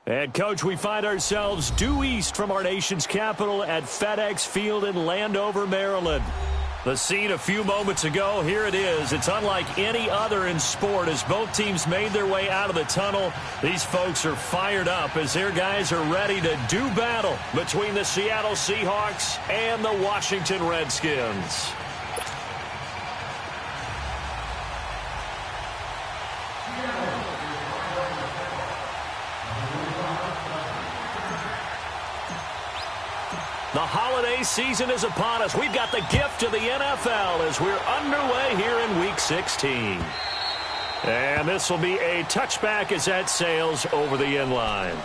And, Coach, we find ourselves due east from our nation's capital at FedEx Field in Landover, Maryland. The scene a few moments ago, here it is. It's unlike any other in sport as both teams made their way out of the tunnel. These folks are fired up as their guys are ready to do battle between the Seattle Seahawks and the Washington Redskins. The holiday season is upon us. We've got the gift of the NFL as we're underway here in Week 16. And this will be a touchback as that sails over the end line.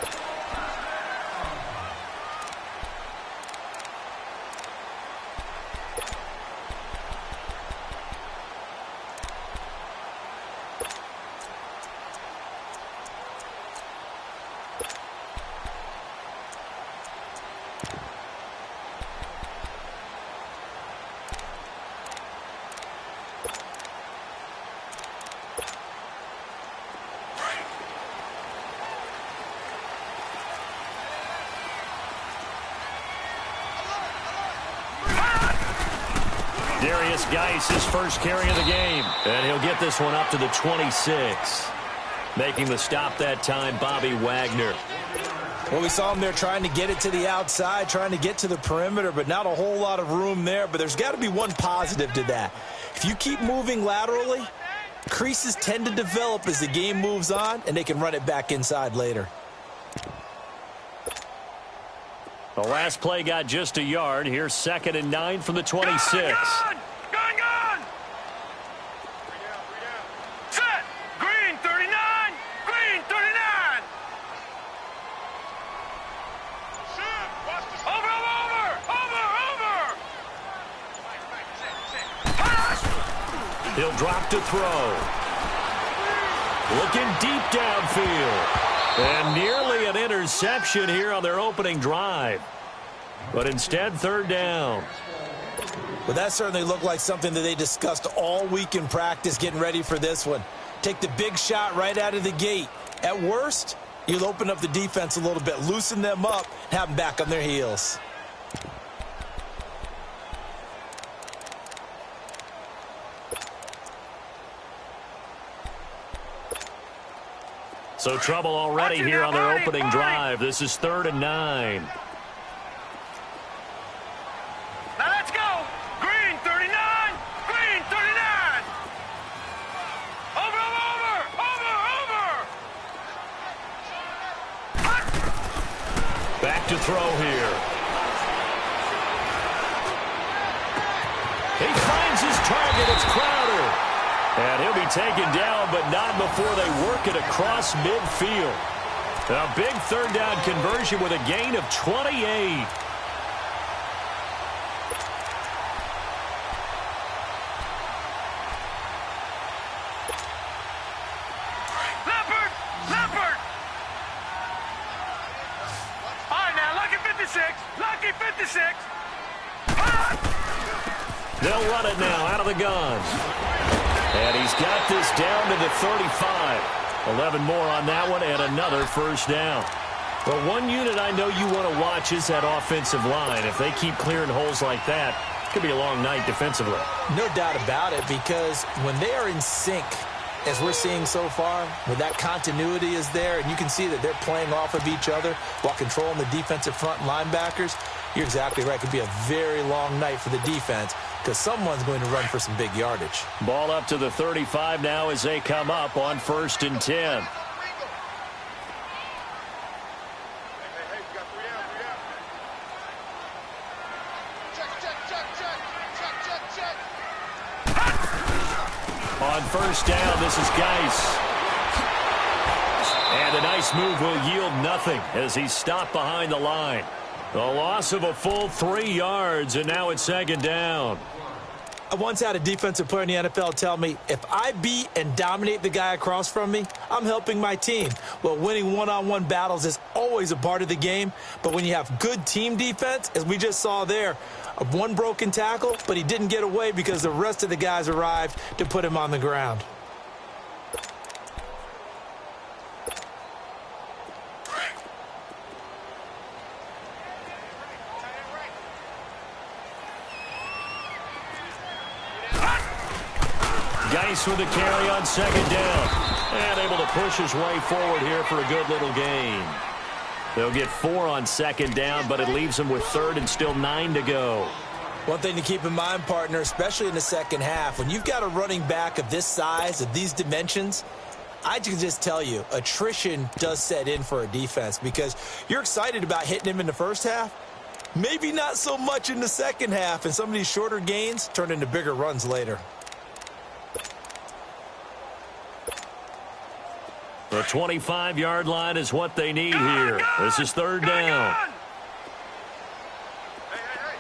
His first carry of the game, and he'll get this one up to the 26. Making the stop that time, Bobby Wagner. Well, we saw him there trying to get it to the outside, trying to get to the perimeter, but not a whole lot of room there. But there's got to be one positive to that. If you keep moving laterally, creases tend to develop as the game moves on, and they can run it back inside later. The last play got just a yard. Here's 2nd and 9 from the 26. He'll drop to throw. Looking deep downfield. And nearly an interception here on their opening drive. But instead, 3rd down. Well, that certainly looked like something that they discussed all week in practice getting ready for this one. Take the big shot right out of the gate. At worst, you'll open up the defense a little bit, loosen them up, and have them back on their heels. So trouble already here on their opening drive. This is 3rd and 9. Now let's go. Green 39. Green 39. Over. Back to throw here. He finds his target. It's Crowder. And he'll be taken down, but not before they work it across midfield. A big 3rd down conversion with a gain of 28. Leopard! All right, now, lucky 56. Lucky 56. They'll run it now out of the gun. And he's got this down to the 35. 11 more on that one and another 1st down. But one unit I know you want to watch is that offensive line. If they keep clearing holes like that, it could be a long night defensively. No doubt about it, because when they are in sync, as we're seeing so far, when that continuity is there, and you can see that they're playing off of each other while controlling the defensive front linebackers, you're exactly right. It could be a very long night for the defense, because someone's going to run for some big yardage. Ball up to the 35 now as they come up on 1st and 10. On 1st down, this is Geis. And a nice move will yield nothing as he's stopped behind the line. A loss of a full 3 yards, and now it's 2nd down. I once had a defensive player in the NFL tell me, if I beat and dominate the guy across from me, I'm helping my team. Well, winning one-on-one battles is always a part of the game, but when you have good team defense, as we just saw there, one broken tackle, but he didn't get away because the rest of the guys arrived to put him on the ground. Nice with the carry on second down. And able to push his way forward here for a good little gain. They'll get 4 on second down, but it leaves them with third and still 9 to go. One thing to keep in mind, partner, especially in the second half, when you've got a running back of this size, of these dimensions, I can just tell you, attrition does set in for a defense because you're excited about hitting him in the first half. Maybe not so much in the second half, and some of these shorter gains turn into bigger runs later. The 25-yard line is what they need here. This is third down. All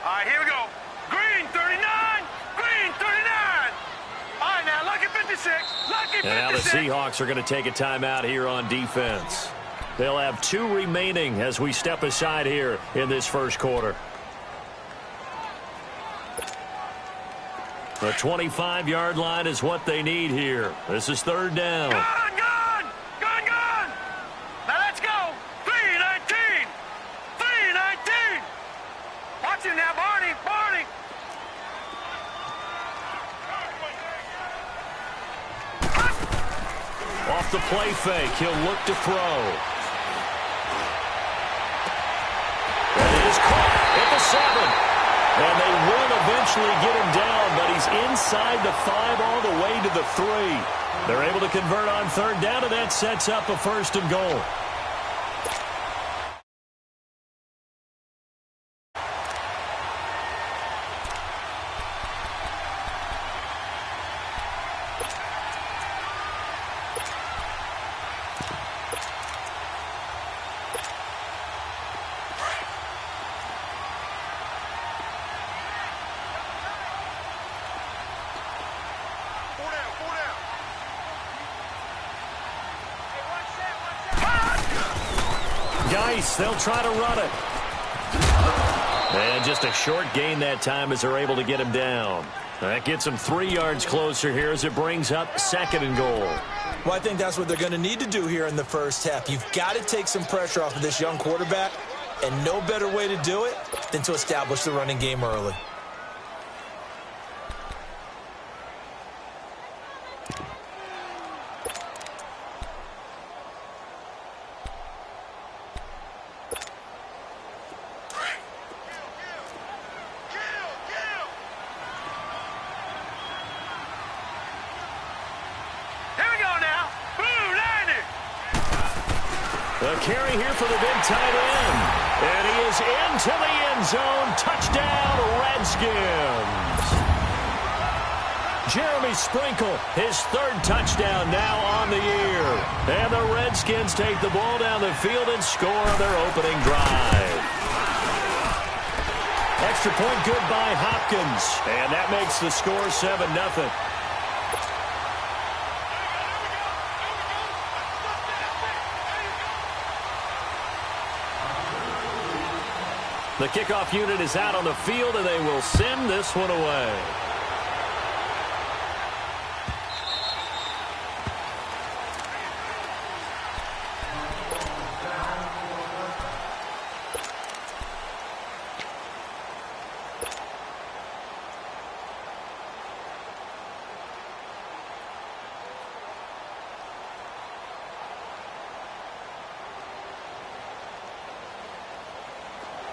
right, here we go. Green 39. Green 39. All right, now, lucky 56. Lucky 56. And now the Seahawks are going to take a timeout here on defense. They'll have 2 remaining as we step aside here in this first quarter. The 25-yard line is what they need here. This is third down. Gone. Now let's go. 3-19. 3-19. Watch him now, Barney. Off the play fake, he'll look to throw. And it is caught at the 7. And they will eventually get him down, but he's inside the 5 all the way to the 3. They're able to convert on third down, and that sets up a first and goal. They'll try to run it. And just a short gain that time as they're able to get him down. That gets him 3 yards closer here as it brings up second and goal. Well, I think that's what they're going to need to do here in the first half. You've got to take some pressure off of this young quarterback, and no better way to do it than to establish the running game early. Carry here for the big tight end. And he is into the end zone. Touchdown, Redskins. Jeremy Sprinkle, his 3rd touchdown now on the year. And the Redskins take the ball down the field and score their opening drive. Extra point good by Hopkins. And that makes the score 7-0. The kickoff unit is out on the field, and they will send this one away.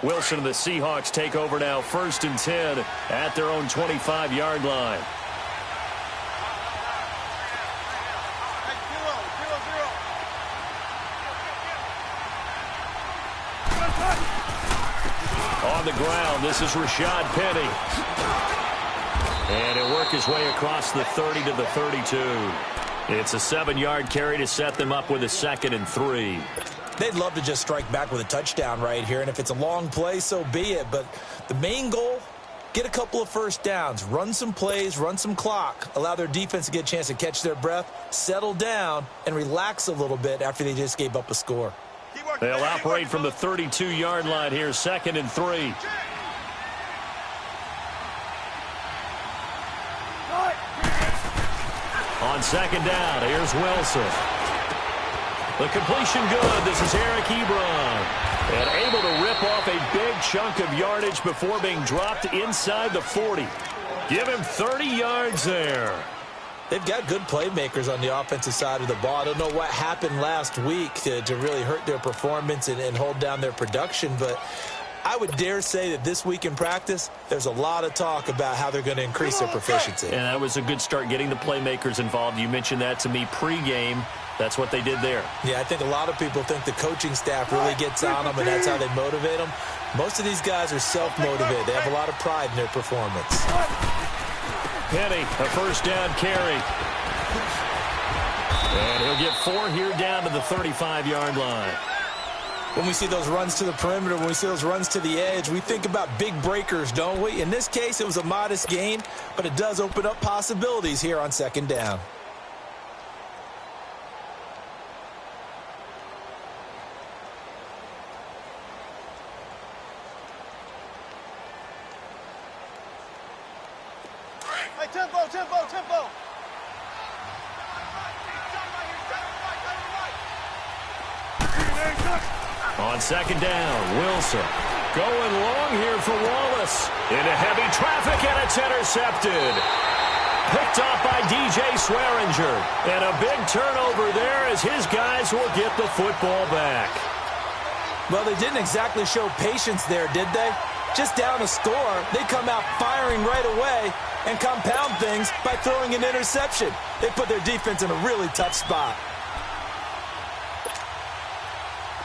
Wilson and the Seahawks take over now, 1st and 10 at their own 25-yard line. On the ground, this is Rashad Penny. And he'll work his way across the 30 to the 32. It's a 7-yard carry to set them up with a 2nd and 3. They'd love to just strike back with a touchdown right here, and if it's a long play, so be it. But the main goal, get a couple of first downs, run some plays, run some clock, allow their defense to get a chance to catch their breath, settle down, and relax a little bit after they just gave up a score. They'll operate from the 32-yard line here, 2nd and 3. On second down, here's Wilson. The completion good. This is Eric Ebron. And able to rip off a big chunk of yardage before being dropped inside the 40. Give him 30 yards there. They've got good playmakers on the offensive side of the ball. I don't know what happened last week to really hurt their performance and hold down their production, but I would dare say that this week in practice, there's a lot of talk about how they're going to increase their proficiency. And that was a good start, getting the playmakers involved. You mentioned that to me pregame. That's what they did there. Yeah, I think a lot of people think the coaching staff really gets on them, and that's how they motivate them. Most of these guys are self-motivated. They have a lot of pride in their performance. Penny, a first down carry. And he'll get 4 here down to the 35-yard line. When we see those runs to the perimeter, when we see those runs to the edge, we think about big breakers, don't we? In this case, it was a modest gain, but it does open up possibilities here on second down. Hey, tempo. On second down, Wilson going long here for Wallace. Into heavy traffic, and it's intercepted. Picked off by DJ Swearinger. And a big turnover there as his guys will get the football back. Well, they didn't exactly show patience there, did they? Just down a score, they come out firing right away and compound things by throwing an interception. They put their defense in a really tough spot.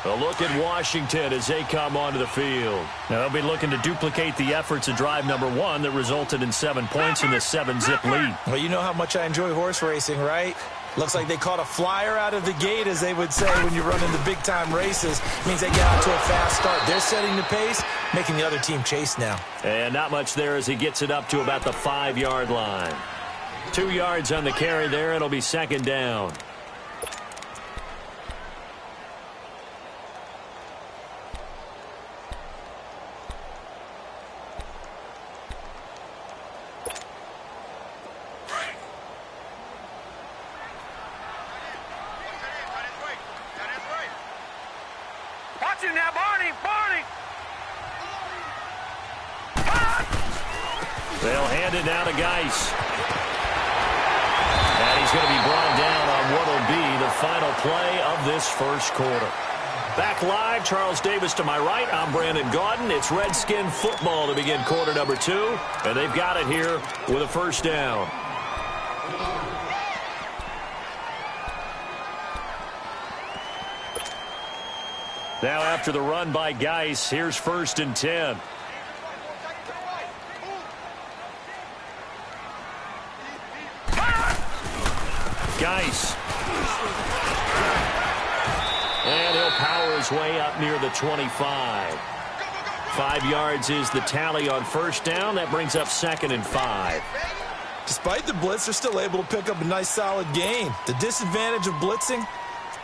A look at Washington as they come onto the field. Now they'll be looking to duplicate the efforts of drive number 1 that resulted in 7 points in the 7-zip lead. Well, you know how much I enjoy horse racing, right? Looks like they caught a flyer out of the gate, as they would say when you run into big-time races. It means they get out to a fast start. They're setting the pace, making the other team chase now. And not much there as he gets it up to about the 5-yard line. 2 yards on the carry there. It'll be second down. Now, Barney! They'll hand it now to Geis. And he's going to be brought down on what will be the final play of this first quarter. Back live, Charles Davis to my right. I'm Brandon Gaudin. It's Redskin football to begin quarter number 2. And they've got it here with a first down. Now after the run by Geis, here's 1st and 10. Geis. And he'll power his way up near the 25. 5 yards is the tally on first down. That brings up 2nd and 5. Despite the blitz, they're still able to pick up a nice solid gain. The disadvantage of blitzing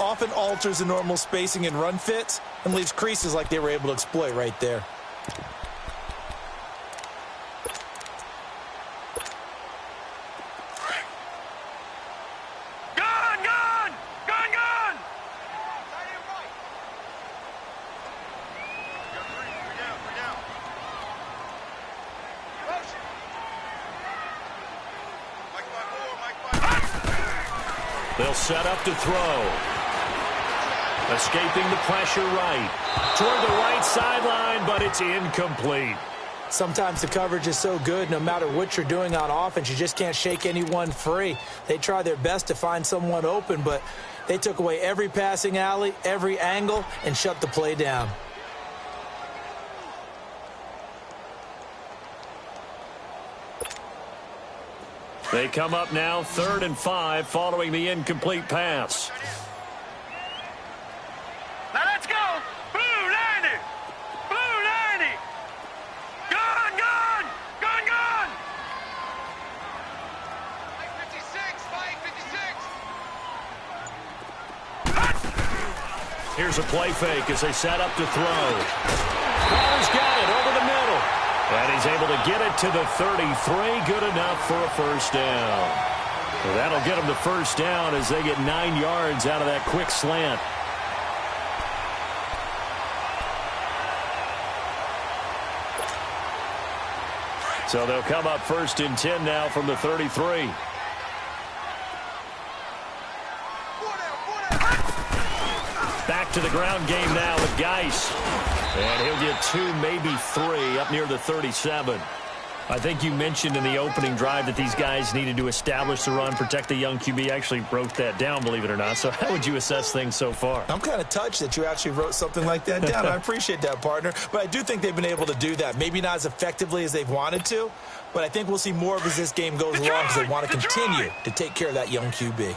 often alters the normal spacing and run fits and leaves creases like they were able to exploit right there. Gun! They'll set up to throw. Escaping the pressure right. Toward the right sideline, but it's incomplete. Sometimes the coverage is so good, no matter what you're doing on offense, you just can't shake anyone free. They try their best to find someone open, but they took away every passing alley, every angle, and shut the play down. They come up now 3rd and 5 following the incomplete pass. Now let's go! Blue 90! Blue 90! Gun! 56! Here's a play fake as they set up to throw. Ball's got it over the middle. And he's able to get it to the 33. Good enough for a first down. So that'll get them the first down as they get 9 yards out of that quick slant. So they'll come up 1st and 10 now from the 33. back to the ground game now with Geis. And he'll get 2, maybe 3, up near the 37. I think you mentioned in the opening drive that these guys needed to establish the run, protect the young QB. Actually wrote that down, believe it or not. So how would you assess things so far? I'm kind of touched that you actually wrote something like that down. I appreciate that, partner. But I do think they've been able to do that. Maybe not as effectively as they've wanted to, but I think we'll see more of as this game goes along because they want to continue to take care of that young QB.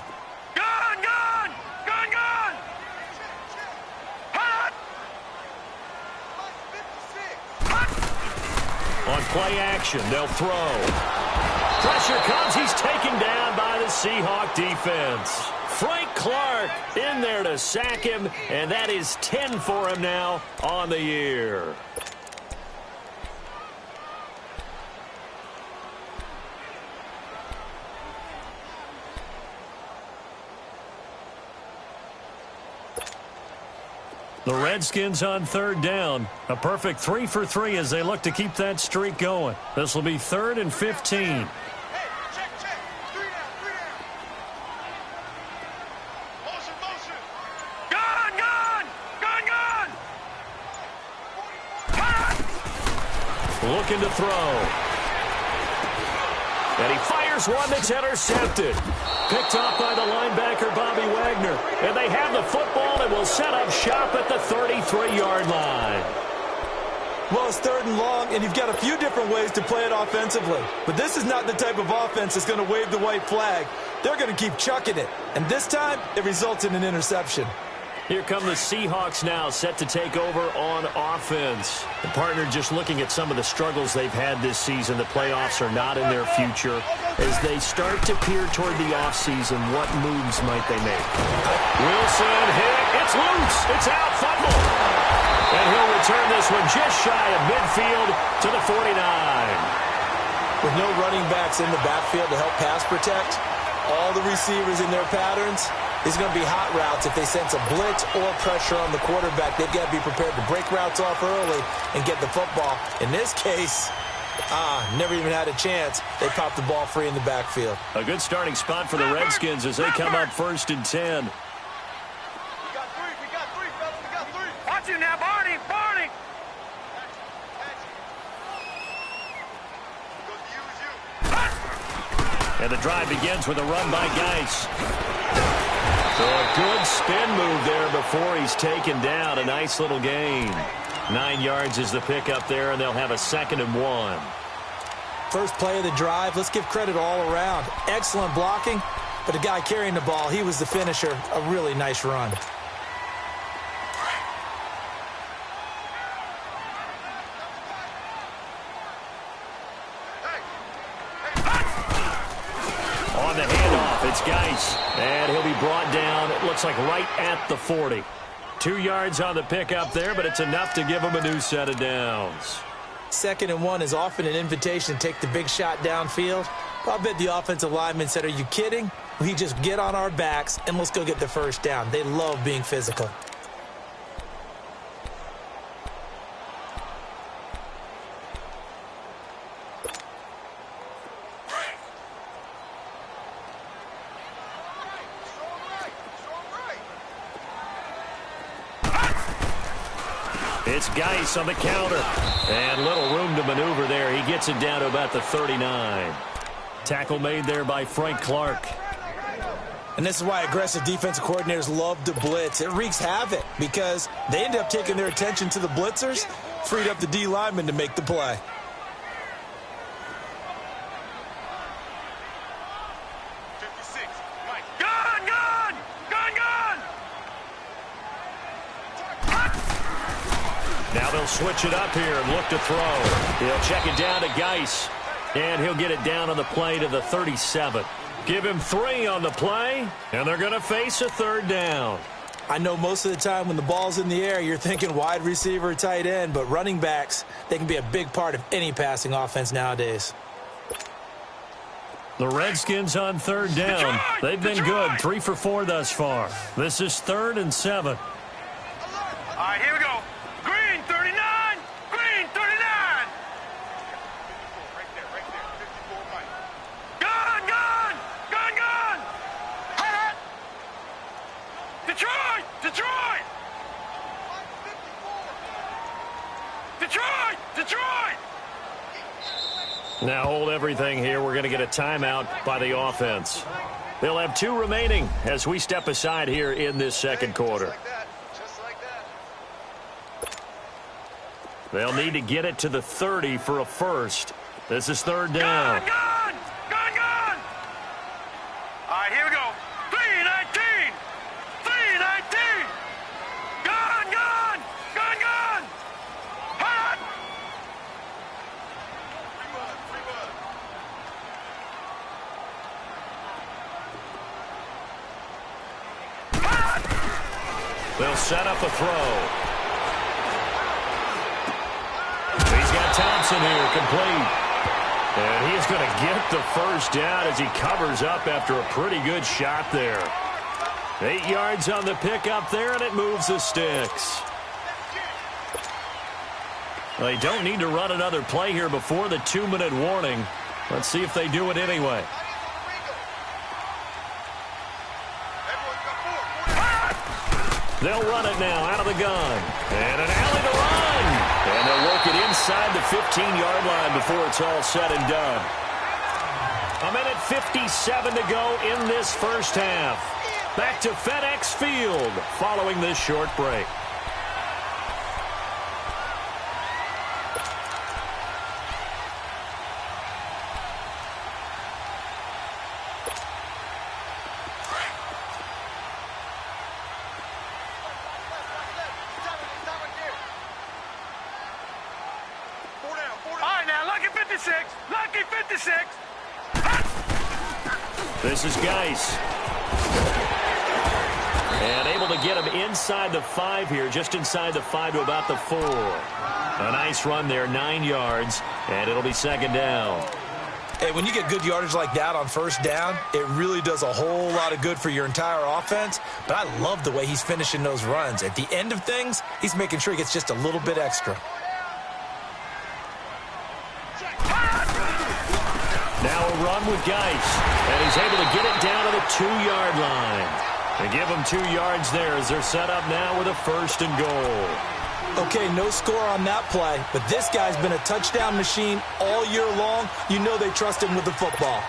On play action, they'll throw. Pressure comes. He's taken down by the Seahawk defense. Frank Clark in there to sack him, and that is 10 for him now on the year. The Redskins on 3rd down. A perfect 3 for 3 as they look to keep that streak going. This will be 3rd and 15. Hey, check. 3 down. Motion. Gun. Looking to throw. And he fires one that's intercepted. Picked off by the linebacker, Bobby Wagner. And they have the football and will set up shop at the 33-yard line. Well, it's 3rd and long, and you've got a few different ways to play it offensively. But this is not the type of offense that's going to wave the white flag. They're going to keep chucking it. And this time, it results in an interception. Here come the Seahawks now, set to take over on offense. The partner just looking at some of the struggles they've had this season. The playoffs are not in their future. As they start to peer toward the offseason, what moves might they make? Wilson hit. It's loose. It's out. Fumble. And he'll return this one just shy of midfield to the 49. With no running backs in the backfield to help pass protect, all the receivers in their patterns, it's going to be hot routes. If they sense a blitz or pressure on the quarterback, they've got to be prepared to break routes off early and get the football. In this case, never even had a chance. They popped the ball free in the backfield. A good starting spot for the Redskins as they come up 1st and 10. We got 3, fellas. We got 3. Watch you now, Barney. And the drive begins with a run by Geis. So a good spin move there before he's taken down. A nice little gain. 9 yards is the pickup there, and they'll have a 2nd and 1. First play of the drive, let's give credit all around. Excellent blocking, but the guy carrying the ball, he was the finisher. A really nice run. On the handoff, it's Geis. And he'll be brought down, it looks like right at the 40. 2 yards on the pickup there, but it's enough to give him a new set of downs. 2nd and 1 is often an invitation to take the big shot downfield. I bet the offensive lineman said, are you kidding? We just get on our backs and let's go get the 1st down. They love being physical. It's Geis on the counter. And little room to maneuver there. He gets it down to about the 39. Tackle made there by Frank Clark. And this is why aggressive defensive coordinators love to blitz. It wreaks havoc because they end up taking their attention to the blitzers, freed up the D lineman to make the play. Now they'll switch it up here and look to throw. He'll check it down to Geis. And he'll get it down on the play to the 37. Give him 3 on the play, and they're going to face a 3rd down. I know most of the time when the ball's in the air, you're thinking wide receiver, tight end, but running backs, they can be a big part of any passing offense nowadays. The Redskins on 3rd down. They've been good, 3 for 4 thus far. This is 3rd and 7. All right, here we go. Green 39. Green 39. Right there. 54 right. Gun. Detroit. Now hold everything here. We're going to get a timeout by the offense. They'll have 2 remaining as we step aside here in this second quarter. They'll need to get it to the 30 for a first. This is third down. Gone! All right, here we go. 3-19! 3-19! Gone! Hot! They'll set up a throw. He's got Thompson here, complete. And he's going to get the first down as he covers up after a pretty good shot there. 8 yards on the pickup there, and it moves the sticks. They don't need to run another play here before the 2-minute warning. Let's see if they do it anyway. They'll run it now out of the gun. And an alley to run. And they'll work it inside the 15-yard line before it's all said and done. 1:57 to go in this first half. Back to FedEx Field following this short break. Lucky 56. This is Geis. And able to get him inside the 5 here, just inside the 5 to about the 4. A nice run there, 9 yards, and it'll be second down. Hey, when you get good yardage like that on first down, it really does a whole lot of good for your entire offense. But I love the way he's finishing those runs. At the end of things, he's making sure he gets just a little bit extra. Now a run with Geis, and he's able to get it down to the 2-yard line. They give him 2 yards there as they're set up now with a first and goal. Okay, no score on that play, but this guy's been a touchdown machine all year long. You know they trust him with the football.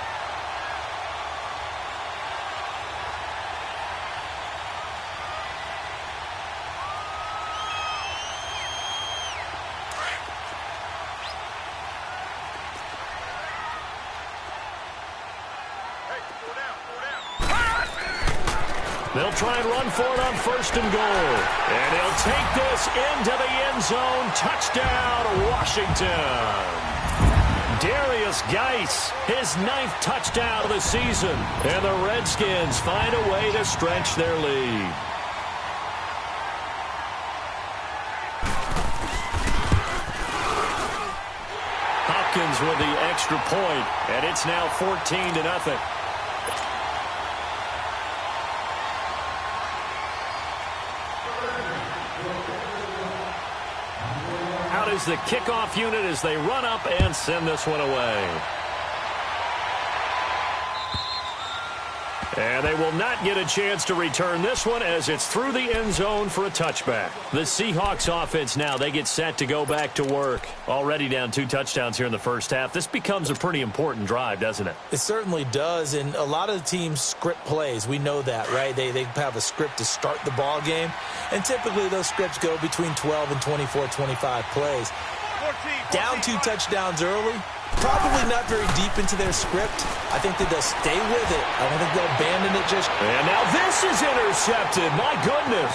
They'll try and run for it on first and goal. And he'll take this into the end zone. Touchdown, Washington. Darius Geis, his 9th touchdown of the season. And the Redskins find a way to stretch their lead. Hopkins with the extra point, and it's now 14-0. Out is the kickoff unit as they run up and send this one away. And they will not get a chance to return this one as it's through the end zone for a touchback. The Seahawks offense now, they get set to go back to work. Already down 2 touchdowns here in the first half. This becomes a pretty important drive, doesn't it? It certainly does, and a lot of the teams script plays. We know that, right? They have a script to start the ball game, and typically those scripts go between 12 and 24, 25 plays. Down 2 touchdowns early, probably not very deep into their script. I think that they'll stay with it. I don't think they'll abandon it just... And now this is intercepted. My goodness.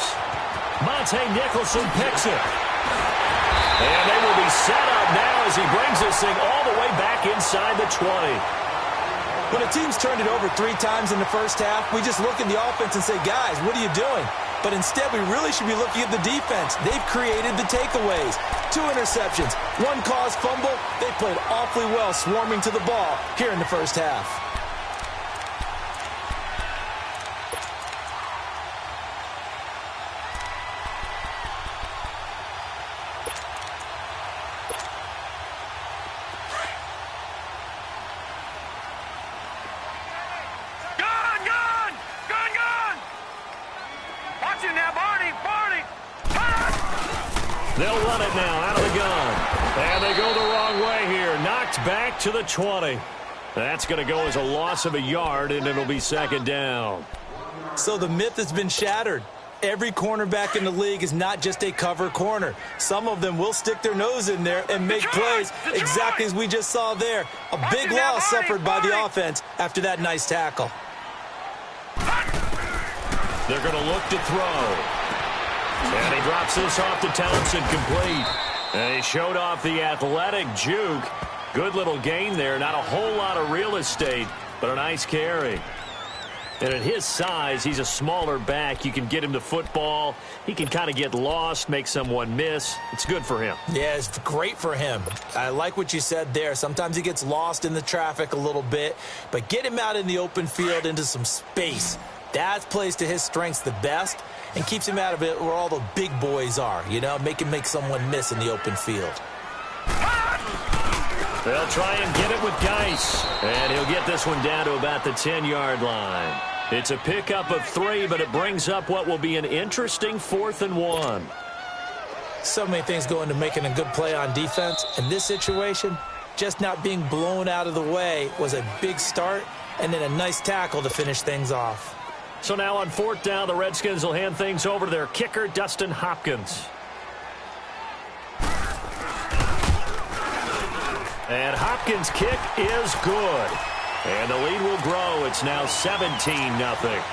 Monte Nicholson picks it. And they will be set up now as he brings this thing all the way back inside the 20. When a team's turned it over 3 times in the first half, we just look at the offense and say, guys, what are you doing? But instead, we really should be looking at the defense. They've created the takeaways. 2 interceptions, 1 caused fumble. They played awfully well swarming to the ball here in the first half. It's back to the 20. That's going to go as a loss of a yard, and it'll be second down. So the myth has been shattered. Every cornerback in the league is not just a cover corner. Some of them will stick their nose in there and make plays exactly as we just saw there. A big loss suffered by the offense after that nice tackle. They're going to look to throw. And he drops this off to Townsend, complete. And he showed off the athletic juke. Good little gain there. Not a whole lot of real estate, but a nice carry. And at his size, he's a smaller back. You can get him the football. He can kind of get lost, make someone miss. It's good for him. Yeah, it's great for him. I like what you said there. Sometimes he gets lost in the traffic a little bit, but get him out in the open field into some space. That plays to his strengths the best and keeps him out of it where all the big boys are, you know, make someone miss in the open field. They'll try and get it with Geis. And he'll get this one down to about the 10-yard line. It's a pickup of 3, but it brings up what will be an interesting 4th and 1. So many things go into making a good play on defense. In this situation, just not being blown out of the way was a big start, and then a nice tackle to finish things off. So now on 4th down, the Redskins will hand things over to their kicker, Dustin Hopkins. And Hopkins' kick is good. And the lead will grow. It's now 17-0.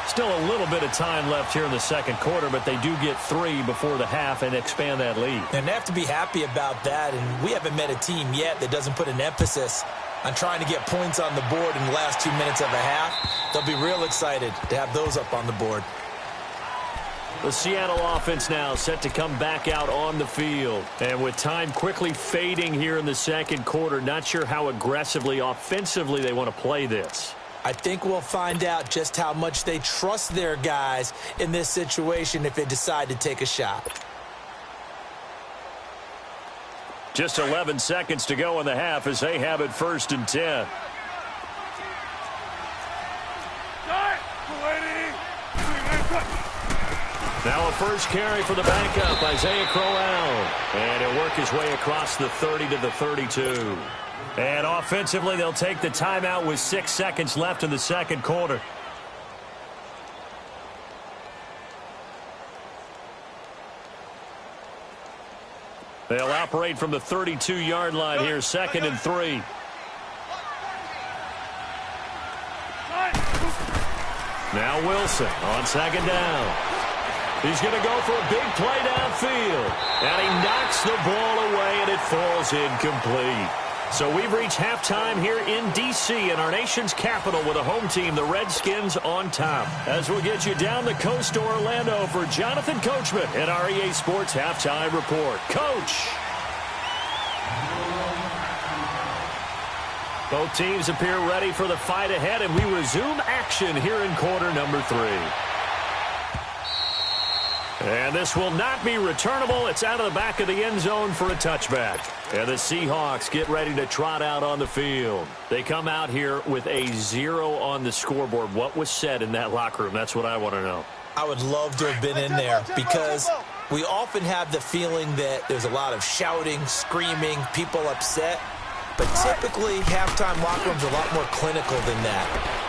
Still a little bit of time left here in the second quarter, but they do get 3 before the half and expand that lead. And they have to be happy about that. And we haven't met a team yet that doesn't put an emphasis on trying to get points on the board in the last 2 minutes of a half. They'll be real excited to have those up on the board. The Seattle offense now set to come back out on the field. And with time quickly fading here in the second quarter, not sure how aggressively, offensively they want to play this. I think we'll find out just how much they trust their guys in this situation if they decide to take a shot. Just 11 seconds to go in the half as they have it 1st and 10. Now a first carry for the backup, Isaiah Crowell. And he'll work his way across the 30 to the 32. And offensively, they'll take the timeout with 6 seconds left in the second quarter. They'll operate from the 32-yard line here, 2nd and 3. Now Wilson on 2nd down. He's going to go for a big play downfield. And he knocks the ball away, and it falls incomplete. So we've reached halftime here in D.C. in our nation's capital with a home team, the Redskins, on top. As we'll get you down the coast to Orlando for Jonathan Coachman at our EA Sports Halftime Report. Coach! Both teams appear ready for the fight ahead, and we resume action here in quarter number 3. And this will not be returnable. It's out of the back of the end zone for a touchback. And the Seahawks get ready to trot out on the field. They come out here with a 0 on the scoreboard. What was said in that locker room? That's what I want to know. I would love to have been in there because we often have the feeling that there's a lot of shouting, screaming, people upset. But typically, halftime locker rooms are a lot more clinical than that.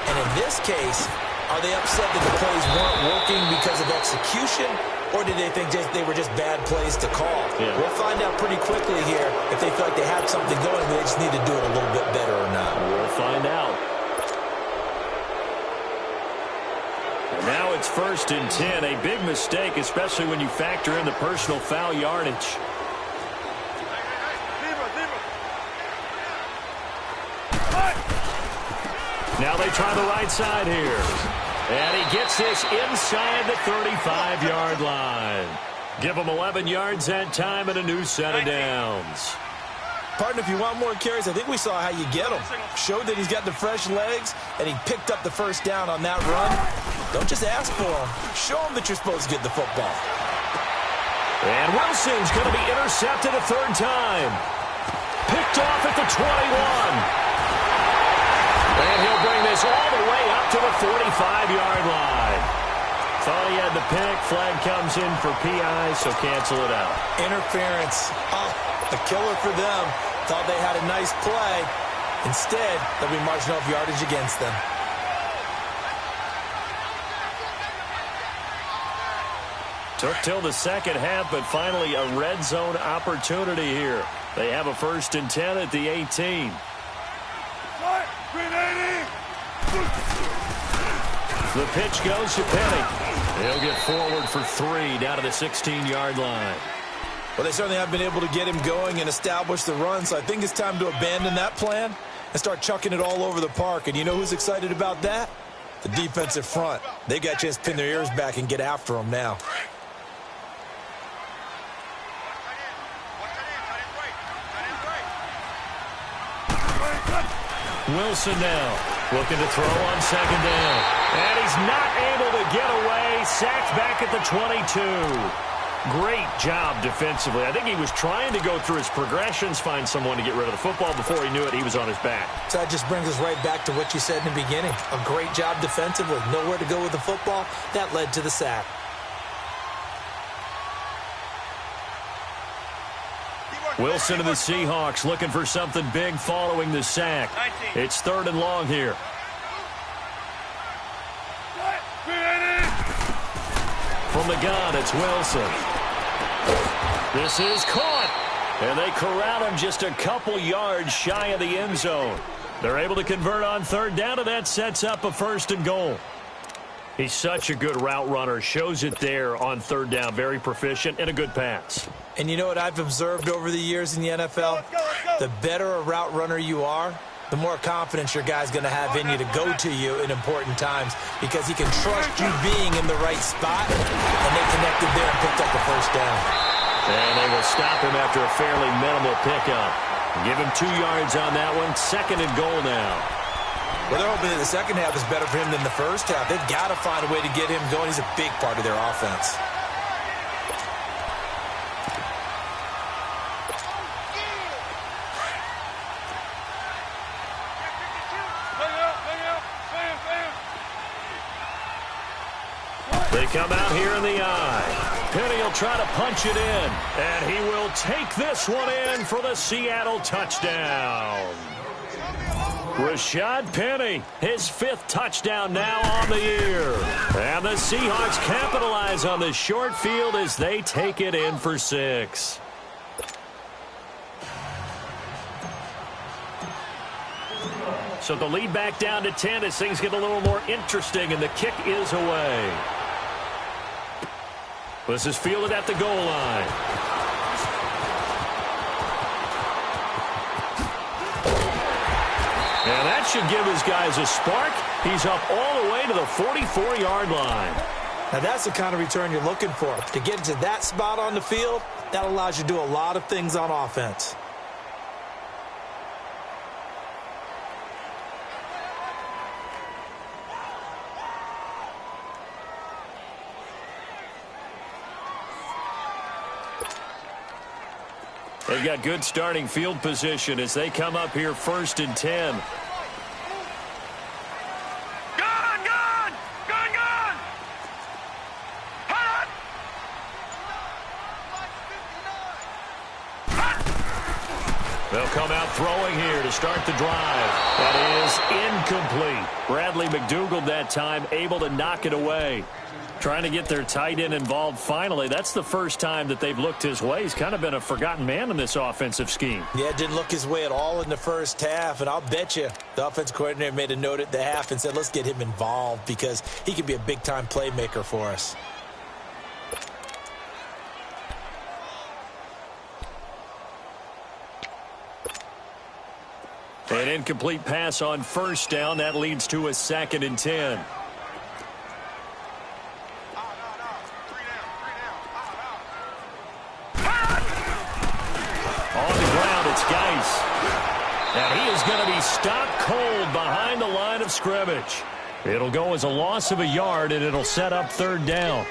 And in this case, are they upset that the plays weren't working because of execution? Or did they think they were just bad plays to call? Yeah. We'll find out pretty quickly here if they feel like they had something going, but they just need to do it a little bit better or not. We'll find out. And now it's 1st and 10. A big mistake, especially when you factor in the personal foul yardage. Now they try the right side here. And he gets this inside the 35-yard line. Give him 11 yards that time and a new set of downs. Partner, if you want more carries, I think we saw how you get them. Showed that he's got the fresh legs, and he picked up the first down on that run. Don't just ask for him. Show him that you're supposed to get the football. And Wilson's going to be intercepted a 3rd time. Picked off at the 21. And he'll bring this all the way up to the 45-yard line. Thought he had the pick. Flag comes in for PI, so cancel it out. Interference. Oh, a killer for them. Thought they had a nice play. Instead, they'll be marching off yardage against them. Took till the second half, but finally a red zone opportunity here. They have a 1st and 10 at the 18. The pitch goes to Penny. He'll get forward for 3 down to the 16-yard line. Well, they certainly have been able to get him going and establish the run, so I think it's time to abandon that plan and start chucking it all over the park. And you know who's excited about that? The defensive front. They got a chance to pin their ears back and get after him now. Wilson now looking to throw on 2nd down. And he's not able to get away. Sacked back at the 22. Great job defensively. I think he was trying to go through his progressions, find someone to get rid of the football. Before he knew it, he was on his back. So that just brings us right back to what you said in the beginning. A great job defensively. Nowhere to go with the football. That led to the sack. Wilson and the Seahawks looking for something big following the sack. It's 3rd and long here. From the gun, it's Wilson. This is caught. And they corral him just a couple yards shy of the end zone. They're able to convert on 3rd down, and that sets up a 1st and goal. He's such a good route runner. Shows it there on 3rd down. Very proficient and a good pass. And you know what I've observed over the years in the NFL? The better a route runner you are, the more confidence your guy's going to have in you to go to you in important times because he can trust you being in the right spot, and they connected there and picked up the 1st down. And they will stop him after a fairly minimal pickup. Give him 2 yards on that one. 2nd and goal now. Well, they're hoping that the second half is better for him than the first half. They've got to find a way to get him going. He's a big part of their offense. They come out here in the eye. Penny will try to punch it in, and he will take this one in for the Seattle touchdown. Rashad Penny, his 5th touchdown now on the year. And the Seahawks capitalize on the short field as they take it in for 6. So the lead back down to 10 as things get a little more interesting, and the kick is away. This is fielded at the goal line. And that should give his guys a spark. He's up all the way to the 44-yard line. Now that's the kind of return you're looking for. To get into that spot on the field, that allows you to do a lot of things on offense. They've got good starting field position as they come up here 1st and 10. Gun! Hot! They'll come out throwing here to start the drive. That is incomplete. Bradley McDougald that time able to knock it away. Trying to get their tight end involved finally. That's the first time that they've looked his way. He's kind of been a forgotten man in this offensive scheme. Yeah, it didn't look his way at all in the first half, and I'll bet you the offensive coordinator made a note at the half and said, let's get him involved because he could be a big-time playmaker for us. An incomplete pass on 1st down. That leads to a 2nd and 10. And he is going to be stopped cold behind the line of scrimmage. It'll go as a loss of a yard, and it'll set up 3rd down.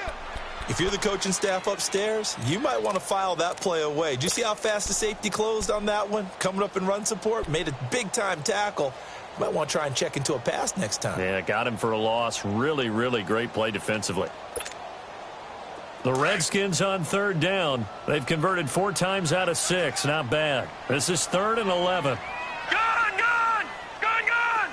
If you're the coaching staff upstairs, you might want to file that play away. Did you see how fast the safety closed on that one? Coming up in run support, made a big-time tackle. You might want to try and check into a pass next time. Yeah, got him for a loss. Really, really great play defensively. The Redskins on third down. They've converted 4 times out of 6. Not bad. This is 3rd and 11. Gun, gun! Gun, gun!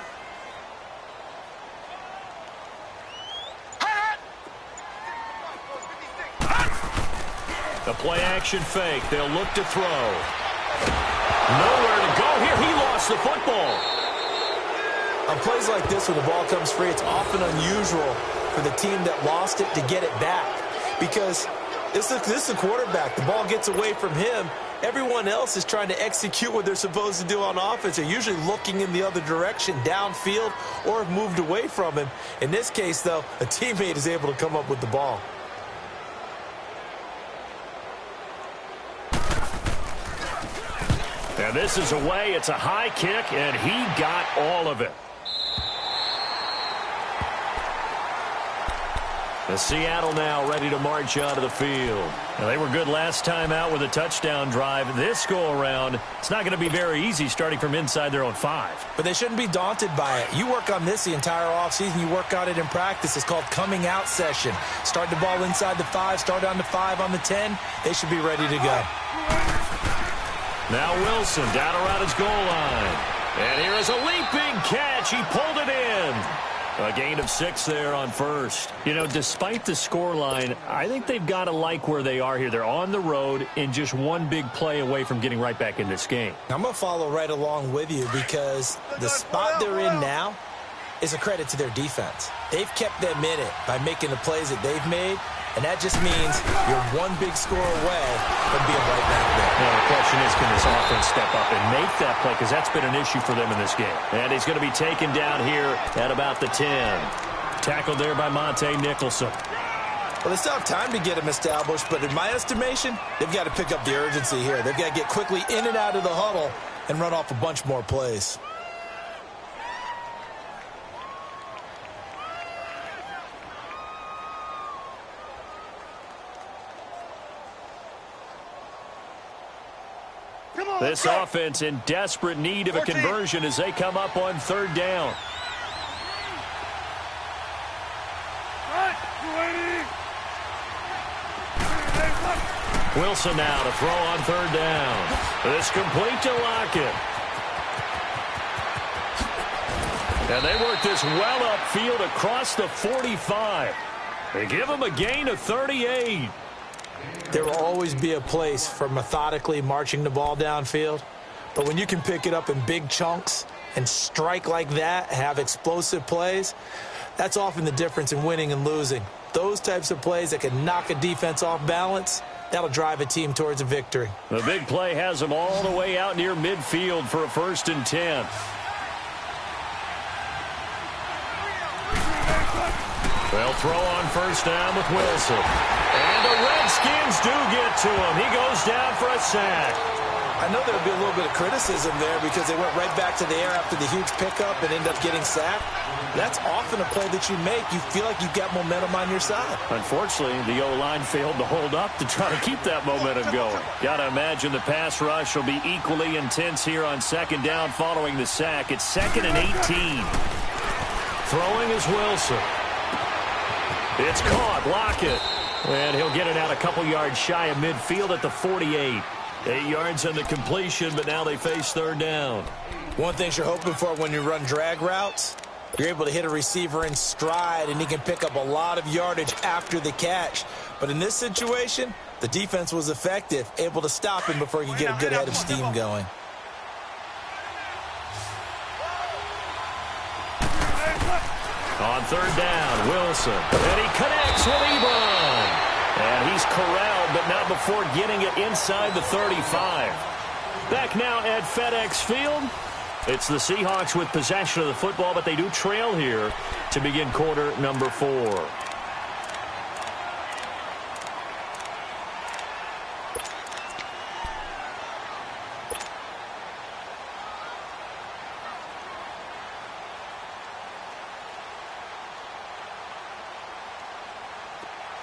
The play-action fake. They'll look to throw. Nowhere to go here. He lost the football. On plays like this where the ball comes free, it's often unusual for the team that lost it to get it back. Because this is a quarterback. The ball gets away from him. Everyone else is trying to execute what they're supposed to do on offense. They're usually looking in the other direction, downfield, or have moved away from him. In this case, though, a teammate is able to come up with the ball. And this is away. It's a high kick, and he got all of it. The Seattle now ready to march out of the field. Now, they were good last time out with a touchdown drive. This go-around, it's not going to be very easy starting from inside their own 5. But they shouldn't be daunted by it. You work on this the entire offseason. You work on it in practice. It's called coming out session. Start the ball inside the 5, start on the 5, on the 10. They should be ready to go. Now Wilson down around his goal line. And here is a leaping catch. He pulled it in. A gain of 6 there on first. You know, despite the scoreline, I think they've got to like where they are here. They're on the road and just one big play away from getting right back in this game. I'm going to follow right along with you because the spot they're in now is a credit to their defense. They've kept them in it by making the plays that they've made, and that just means you're one big score away from being right back there. Now, the question is, can this offense step up and make that play? Because that's been an issue for them in this game. And he's going to be taken down here at about the 10. Tackled there by Monte Nicholson. Well, they still have time to get him established, but in my estimation, they've got to pick up the urgency here. They've got to get quickly in and out of the huddle and run off a bunch more plays. This offense in desperate need of a conversion as they come up on third down. Wilson now to throw on third down. This complete to Lockett. And they work this well upfield across the 45. They give him a gain of 38. There will always be a place for methodically marching the ball downfield. But when you can pick it up in big chunks and strike like that, have explosive plays, that's often the difference in winning and losing. Those types of plays that can knock a defense off balance, that'll drive a team towards a victory. The big play has them all the way out near midfield for a 1st and 10. They'll throw on first down with Wilson. And the Redskins do get to him. He goes down for a sack. I know there'll be a little bit of criticism there because they went right back to the air after the huge pickup and ended up getting sacked. That's often a play that you make. You feel like you've got momentum on your side. Unfortunately, the O-line failed to hold up to try to keep that momentum going. Got to imagine the pass rush will be equally intense here on 2nd down following the sack. It's 2nd and 18. Throwing is Wilson. It's caught. Lockett. And he'll get it out a couple yards shy of midfield at the 48. 8 yards on the completion, but now they face third down. One thing you're hoping for when you run drag routes, you're able to hit a receiver in stride, and he can pick up a lot of yardage after the catch. But in this situation, the defense was effective, able to stop him before he could get a good head of steam going. On third down, Wilson. And he connects with Ebron. And he's corralled, but not before getting it inside the 35. Back now at FedEx Field. It's the Seahawks with possession of the football, but they do trail here to begin quarter number 4.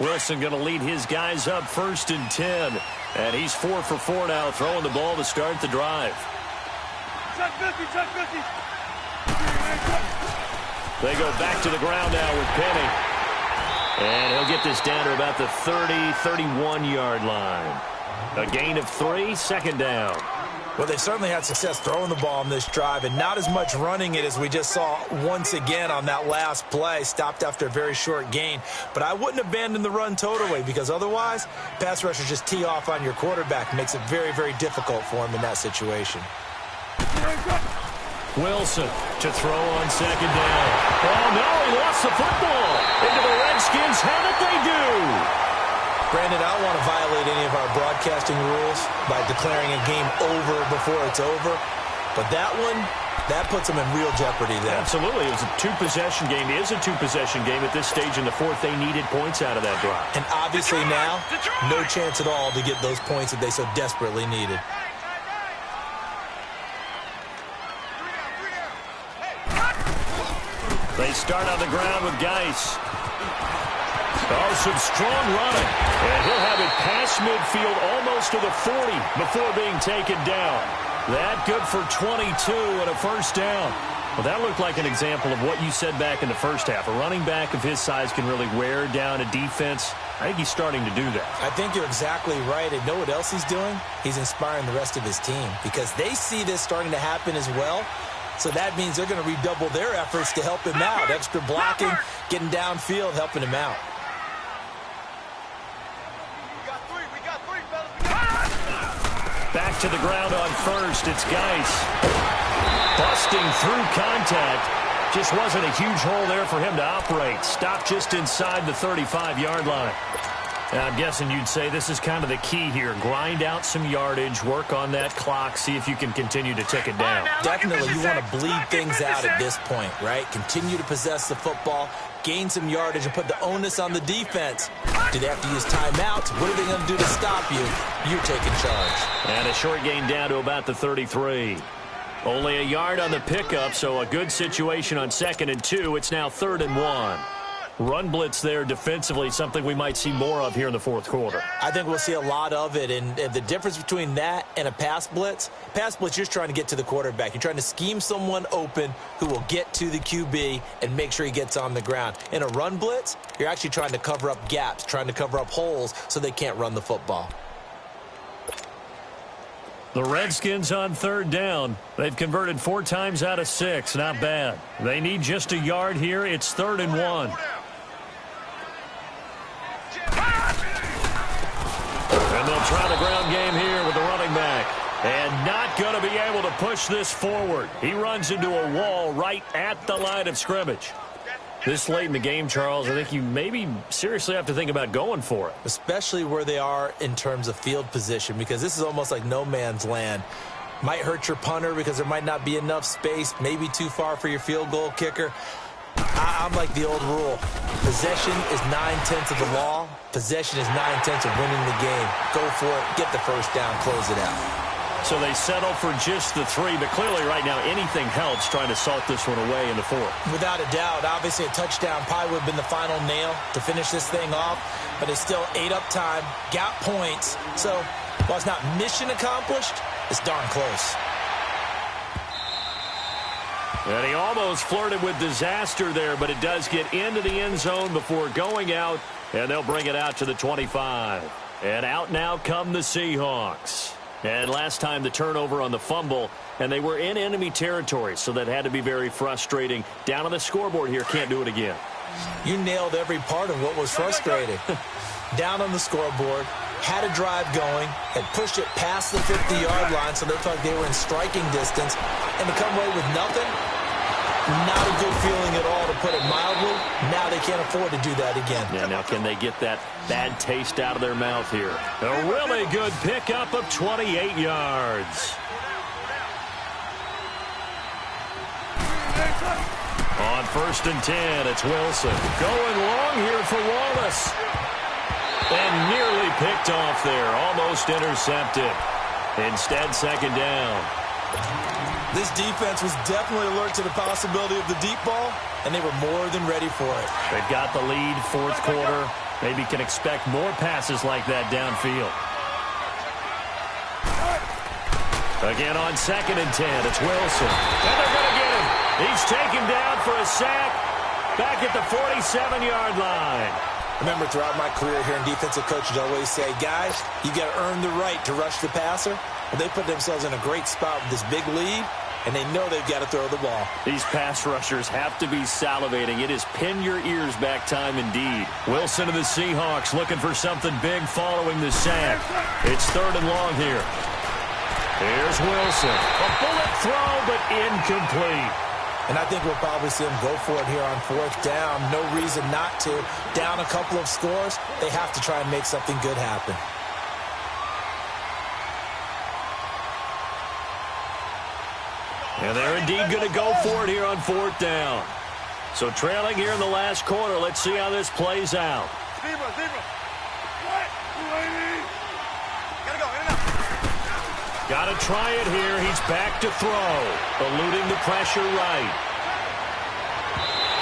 Wilson going to lead his guys up 1st and 10. And he's 4 for 4 now, throwing the ball to start the drive. Check 50, check 50. They go back to the ground now with Penny. And he'll get this down to about the 30, 31-yard line. A gain of 3, second down. Well, they've certainly had success throwing the ball on this drive, and not as much running it as we just saw once again on that last play. Stopped after a very short gain. But I wouldn't abandon the run totally, because otherwise, pass rushers just tee off on your quarterback. Makes it very, very difficult for him in that situation. Wilson to throw on second down. Oh, no, he lost the football. Into the Redskins' hand it they do. Brandon, I don't want to violate any of our broadcasting rules by declaring a game over before it's over. But that one, that puts them in real jeopardy there. Absolutely. It was a two-possession game. It is a two-possession game at this stage in the fourth. They needed points out of that drive. And obviously now, no chance at all to get those points that they so desperately needed. They start on the ground with Geis. Oh, some strong running. And he'll have it past midfield almost to the 40 before being taken down. That good for 22 and a first down. Well, that looked like an example of what you said back in the first half. A running back of his size can really wear down a defense. I think he's starting to do that. I think you're exactly right. And know what else he's doing? He's inspiring the rest of his team because they see this starting to happen as well. So that means they're going to redouble their efforts to help him out. Extra blocking, getting downfield, helping him out. Back to the ground on first. It's Geis. Busting through contact. Just wasn't a huge hole there for him to operate. Stopped just inside the 35-yard line. Now, I'm guessing you'd say this is kind of the key here. Grind out some yardage, work on that clock, see if you can continue to tick it down. Definitely, you want to bleed things out at this point, right? Continue to possess the football, gain some yardage, and put the onus on the defense. Do they have to use timeouts? What are they going to do to stop you? You're taking charge. And a short gain down to about the 33. Only a yard on the pickup, so a good situation on 2nd and 2. It's now 3rd and 1. Run blitz there defensively, something we might see more of here in the fourth quarter. I think we'll see a lot of it, and the difference between that and a pass blitz, you're just trying to get to the quarterback. You're trying to scheme someone open who will get to the QB and make sure he gets on the ground. In a run blitz, you're actually trying to cover up gaps, trying to cover up holes so they can't run the football. The Redskins on 3rd down. They've converted 4 times out of 6. Not bad. They need just a yard here. It's 3rd and 1. And they'll try the ground game here with the running back. And not going to be able to push this forward. He runs into a wall right at the line of scrimmage. This late in the game, Charles, I think you maybe seriously have to think about going for it. Especially where they are in terms of field position, because this is almost like no man's land. Might hurt your punter because there might not be enough space, maybe too far for your field goal kicker. I'm like the old rule. Possession is 9/10 of the law. Possession is 9/10 of winning the game. Go for it, get the first down, close it out. So they settle for just the 3, but clearly right now anything helps trying to salt this one away in the 4th. Without a doubt, obviously a touchdown probably would have been the final nail to finish this thing off, but it's still 8 up time, got points. So while it's not mission accomplished, it's darn close. And he almost flirted with disaster there, but it does get into the end zone before going out, and they'll bring it out to the 25. And out now come the Seahawks. And last time the turnover on the fumble, and they were in enemy territory, so that had to be very frustrating. Down on the scoreboard here, can't do it again. You nailed every part of what was frustrating. Down on the scoreboard, had a drive going, had pushed it past the 50-yard line, so they felt like they were in striking distance, and to come away with nothing, not a good feeling at all, to put it mildly. Now they can't afford to do that again. Yeah, now can they get that bad taste out of their mouth here? A really good pickup of 28 yards. On 1st and 10, it's Wilson. Going long here for Wallace. And nearly picked off there. Almost intercepted. Instead, 2nd down. This defense was definitely alert to the possibility of the deep ball, and they were more than ready for it. They've got the lead, 4th quarter. Maybe can expect more passes like that downfield. Again on 2nd and 10, it's Wilson. And they're going to get him. He's taken down for a sack back at the 47-yard line. Remember, throughout my career here in defensive coaches always say, guys, you got to earn the right to rush the passer. Well, they put themselves in a great spot with this big lead, and they know they've got to throw the ball. These pass rushers have to be salivating. It is pin your ears back time indeed. Wilson of the Seahawks looking for something big following the sack. It's 3rd and long here. Here's Wilson. A bullet throw, but incomplete. And I think we'll probably see them go for it here on 4th down. No reason not to. Down a couple of scores, they have to try and make something good happen. And they're indeed going to go for it here on 4th down. So trailing here in the last quarter. Let's see how this plays out. Got to try it here. He's back to throw. Eluding the pressure right.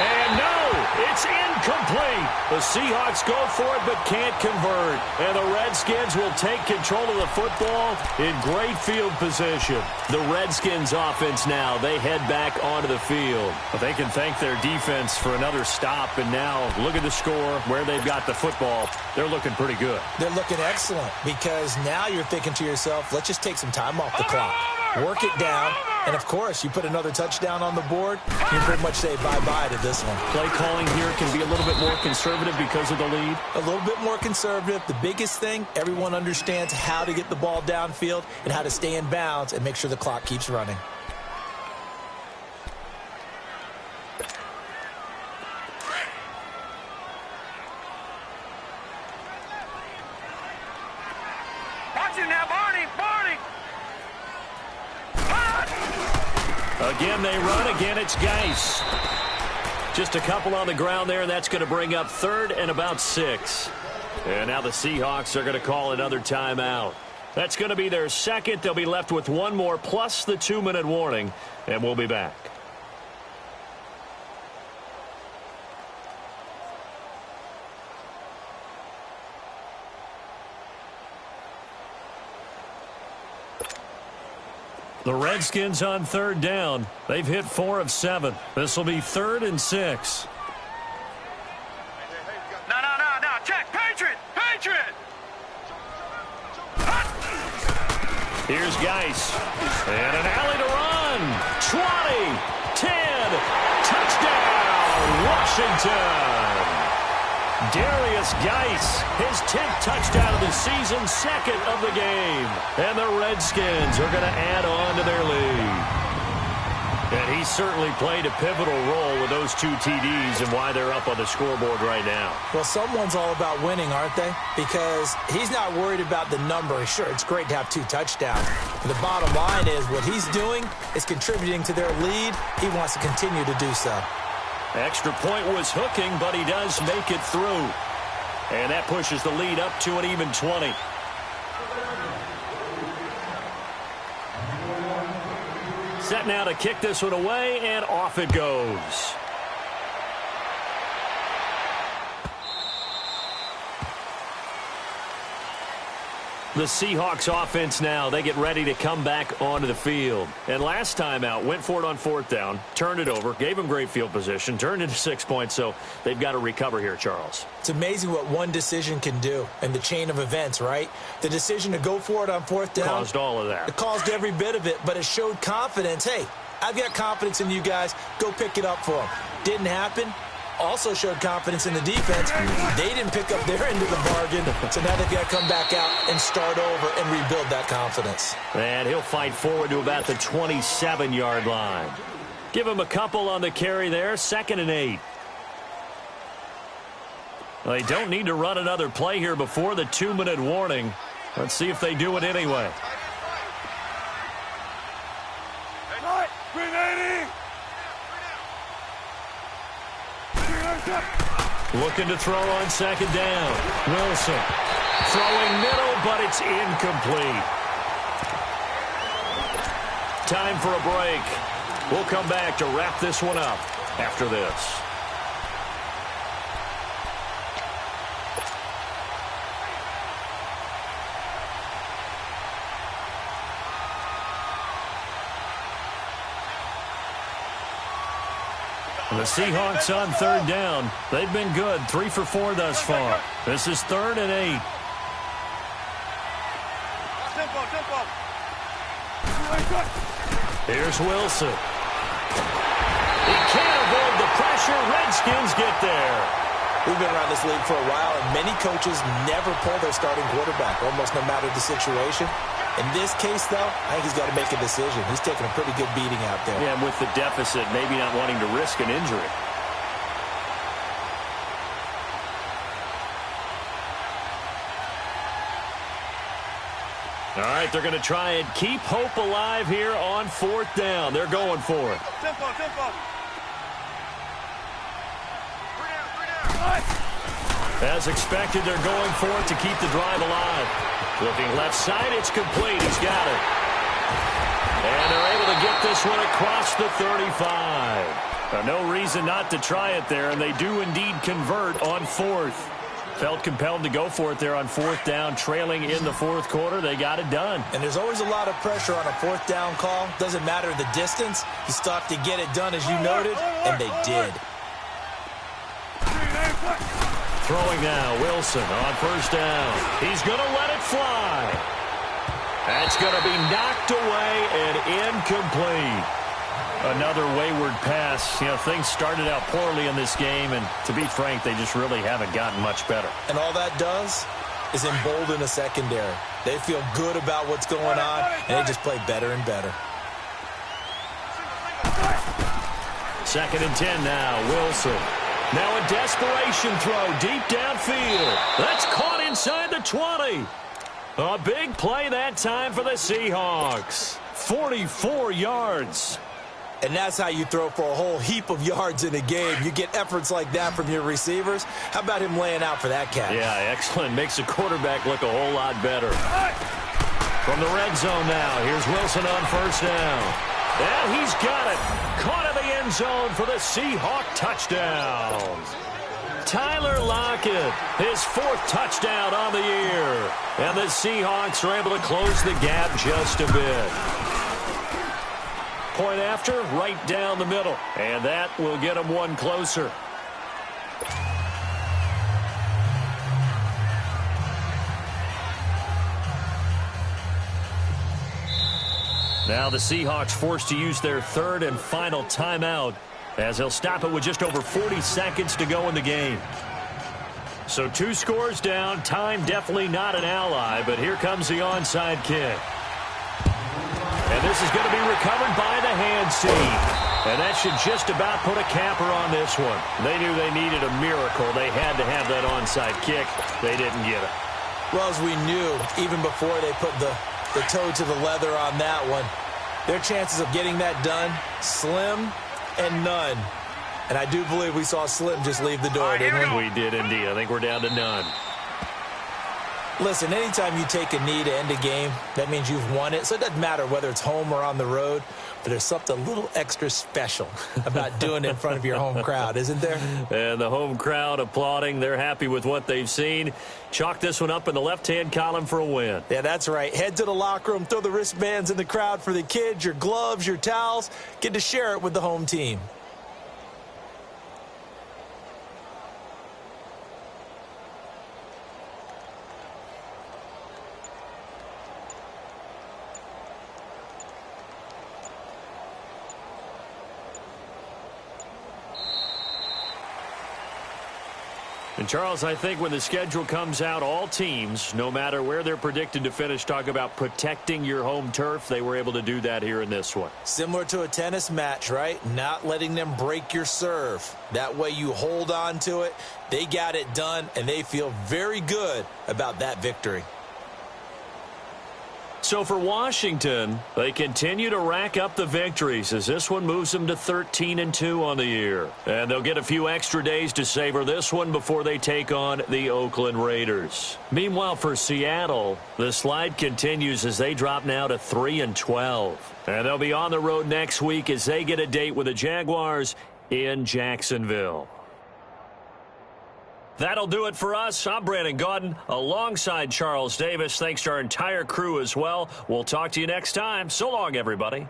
And no, it's incomplete. The Seahawks go for it but can't convert. And the Redskins will take control of the football in great field position. The Redskins offense now, they head back onto the field. But they can thank their defense for another stop. And now look at the score, where they've got the football. They're looking pretty good. They're looking excellent because now you're thinking to yourself, let's just take some time off the clock. Work it down. And, of course, you put another touchdown on the board, you pretty much say bye-bye to this one. Play calling here can be a little bit more conservative because of the lead. A little bit more conservative. The biggest thing, everyone understands how to get the ball downfield and how to stay in bounds and make sure the clock keeps running. Watch it now, Barney! Barney! Again, they run. Again, it's Geis. Just a couple on the ground there, and that's going to bring up 3rd and about 6. And now the Seahawks are going to call another timeout. That's going to be their second. They'll be left with one more plus the 2-minute warning, and we'll be back. The Redskins on 3rd down. They've hit 4 of 7. This will be 3rd and 6. No. Check. Patriot! Patriot! Here's Geis. And an alley to run. 20, 10, touchdown, Washington. Darius Geis, his 10th touchdown of the season, 2nd of the game. And the Redskins are going to add on to their lead. And he certainly played a pivotal role with those 2 TDs and why they're up on the scoreboard right now. Well, someone's all about winning, aren't they? Because he's not worried about the number. Sure, it's great to have 2 touchdowns. But the bottom line is what he's doing is contributing to their lead. He wants to continue to do so. Extra point was hooking, but he does make it through. And that pushes the lead up to an even 20. Set now to kick this one away, and off it goes. The Seahawks offense now, they get ready to come back onto the field. And last time out, went for it on 4th down, turned it over, gave them great field position, turned into 6 points, so they've got to recover here, Charles. It's amazing what one decision can do in the chain of events, right? The decision to go for it on 4th down. Caused all of that. It caused every bit of it, but it showed confidence. Hey, I've got confidence in you guys. Go pick it up for them. Didn't happen. Also showed confidence in the defense. They didn't pick up their end of the bargain, so now they've got to come back out and start over and rebuild that confidence. And he'll fight forward to about the 27-yard line. Give him a couple on the carry there, 2nd and 8. Well, they don't need to run another play here before the 2-minute warning. Let's see if they do it anyway. Looking to throw on 2nd down. Wilson throwing middle, but it's incomplete. Time for a break. We'll come back to wrap this one up after this. The Seahawks on third down. They've been good, 3 for 4 thus far. This is 3rd and 8. Here's Wilson. He can't avoid the pressure. Redskins get there. We've been around this league for a while, and many coaches never pull their starting quarterback, almost no matter the situation. In this case, though, I think he's got to make a decision. He's taking a pretty good beating out there. Yeah, and with the deficit, maybe not wanting to risk an injury. All right, they're going to try and keep hope alive here on 4th down. They're going for it. As expected, they're going for it to keep the drive alive. Looking left side, it's complete. He's got it. And they're able to get this one across the 35. No reason not to try it there, and they do indeed convert on 4th. Felt compelled to go for it there on 4th down, trailing in the 4th quarter. They got it done. And there's always a lot of pressure on a 4th down call. Doesn't matter the distance. You still have to get it done, as you noted, and they did. Throwing now, Wilson on 1st down. He's going to let it fly. That's going to be knocked away and incomplete. Another wayward pass. You know, things started out poorly in this game, and to be frank, they just really haven't gotten much better. And all that does is embolden the secondary. They feel good about what's going on, and they just play better and better. 2nd and 10 now, Wilson. Now a desperation throw deep downfield. That's caught inside the 20. A big play that time for the Seahawks. 44 yards. And that's how you throw for a whole heap of yards in a game. You get efforts like that from your receivers. How about him laying out for that catch? Yeah, excellent. Makes the quarterback look a whole lot better. From the red zone now, here's Wilson on 1st down. And he's got it. Caught in the end zone for the Seahawk touchdown. Tyler Lockett, his 4th touchdown on the year. And the Seahawks are able to close the gap just a bit. Point after, right down the middle. And that will get them one closer. Now the Seahawks forced to use their 3rd and final timeout, as they'll stop it with just over 40 seconds to go in the game. So 2 scores down. Time definitely not an ally, but here comes the onside kick. And this is going to be recovered by the hands team. And that should just about put a capper on this one. They knew they needed a miracle. They had to have that onside kick. They didn't get it. Well, as we knew, even before they put the toe to the leather on that one, their chances of getting that done, slim and none. And I do believe we saw Slim just leave the door, didn't we? We did indeed. I think we're down to none. Listen, anytime you take a knee to end a game, that means you've won it. So it doesn't matter whether it's home or on the road, but there's something a little extra special about doing it in front of your home crowd, isn't there? And the home crowd applauding. They're happy with what they've seen. Chalk this one up in the left-hand column for a win. Yeah, that's right. Head to the locker room, throw the wristbands in the crowd for the kids, your gloves, your towels. Get to share it with the home team. And, Charles, I think when the schedule comes out, all teams, no matter where they're predicted to finish, talk about protecting your home turf. They were able to do that here in this one. Similar to a tennis match, right? Not letting them break your serve. That way you hold on to it. They got it done, and they feel very good about that victory. So for Washington, they continue to rack up the victories as this one moves them to 13-2 on the year. And they'll get a few extra days to savor this one before they take on the Oakland Raiders. Meanwhile, for Seattle, the slide continues as they drop now to 3-12. And they'll be on the road next week as they get a date with the Jaguars in Jacksonville. That'll do it for us. I'm Brandon Gaudin alongside Charles Davis. Thanks to our entire crew as well. We'll talk to you next time. So long, everybody.